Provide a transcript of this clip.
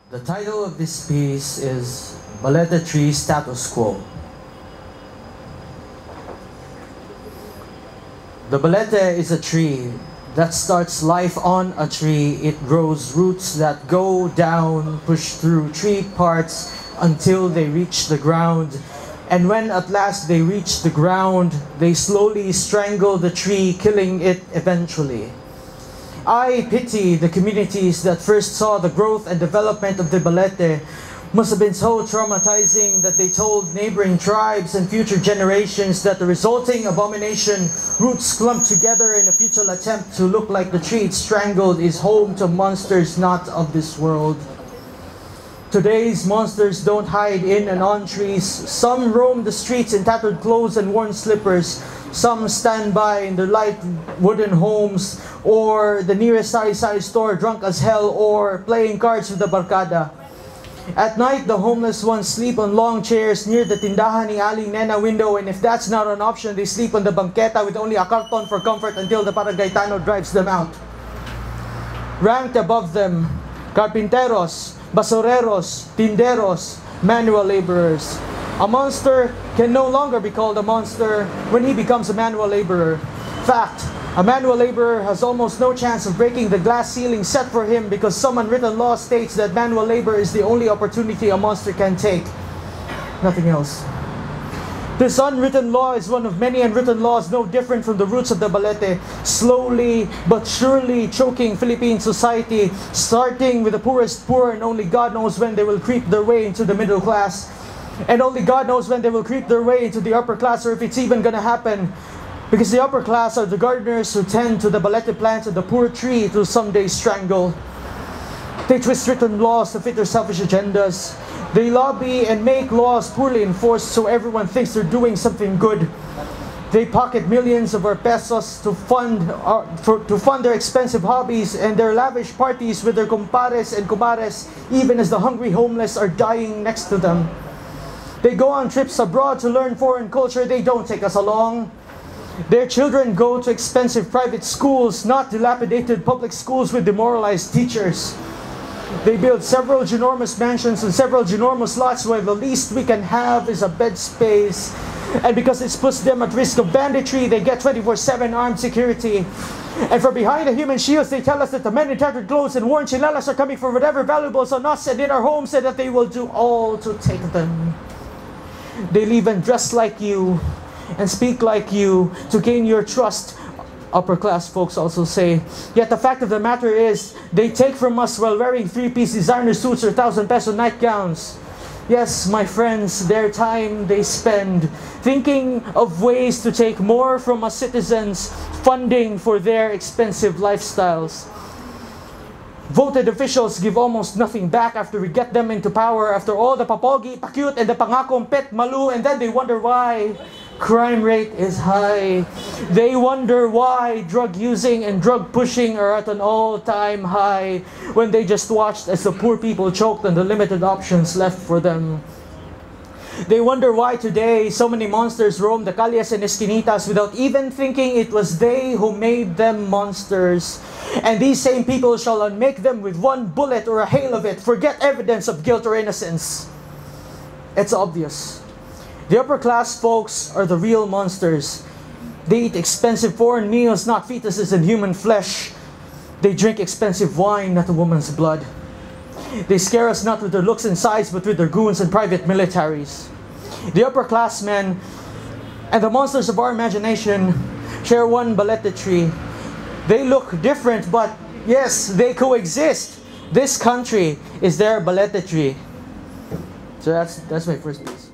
The title of this piece is Balete Tree Status Quo. The balete is a tree that starts life on a tree. It grows roots that go down, push through tree parts until they reach the ground. And when at last they reach the ground, they slowly strangle the tree, killing it eventually. I pity the communities that first saw the growth and development of the balete. Must have been so traumatizing that they told neighboring tribes and future generations that the resulting abomination, roots clumped together in a futile attempt to look like the tree it strangled, is home to monsters not of this world. Today's monsters don't hide in and on trees. Some roam the streets in tattered clothes and worn slippers. Some stand by in their light wooden homes or the nearest sari-sari store drunk as hell or playing cards with the barkada. At night, the homeless ones sleep on long chairs near the tindahan ni Aling Nena window, and if that's not an option, they sleep on the banqueta with only a carton for comfort until the Paragaitano drives them out. Ranked above them, carpinteros, basureros, tinderos, manual laborers. A monster can no longer be called a monster when he becomes a manual laborer. Fact, a manual laborer has almost no chance of breaking the glass ceiling set for him because some unwritten law states that manual labor is the only opportunity a monster can take. Nothing else. This unwritten law is one of many unwritten laws no different from the roots of the balete, slowly but surely choking Philippine society, starting with the poorest poor, and only God knows when they will creep their way into the middle class. And only God knows when they will creep their way into the upper class, or if it's even gonna happen. Because the upper class are the gardeners who tend to the balete plants and the poor tree to someday strangle. They twist written laws to fit their selfish agendas. They lobby and make laws poorly enforced so everyone thinks they're doing something good. They pocket millions of our pesos to fund their expensive hobbies and their lavish parties with their compares and comares, even as the hungry homeless are dying next to them. They go on trips abroad to learn foreign culture. They don't take us along. Their children go to expensive private schools, not dilapidated public schools with demoralized teachers. They build several ginormous mansions and several ginormous lots where the least we can have is a bed space. And because it puts them at risk of banditry, they get 24/7 armed security. And from behind the human shields, they tell us that the men in tattered clothes and worn chinelas are coming for whatever valuables on us and in our homes, and that they will do all to take them. They live and dress like you and speak like you to gain your trust, upper class folks also say. Yet the fact of the matter is, they take from us while wearing 3-piece designer suits or 1,000-peso nightgowns. Yes, my friends, their time they spend thinking of ways to take more from us citizens, funding for their expensive lifestyles. Voted officials give almost nothing back after we get them into power, after all the papogi, pa-cute, and the pangakong pet malu, and then they wonder why crime rate is high. They wonder why drug using and drug pushing are at an all-time high when they just watched as the poor people choked on the limited options left for them. They wonder why today so many monsters roam the calles and esquinitas without even thinking it was they who made them monsters. And these same people shall unmake them with one bullet or a hail of it. Forget evidence of guilt or innocence. It's obvious. The upper class folks are the real monsters. They eat expensive foreign meals, not fetuses and human flesh. They drink expensive wine, not a woman's blood. They scare us not with their looks and size, but with their goons and private militaries. The upper class men and the monsters of our imagination share one balete tree. They look different, but yes, they coexist. This country is their balete tree. So that's my first piece.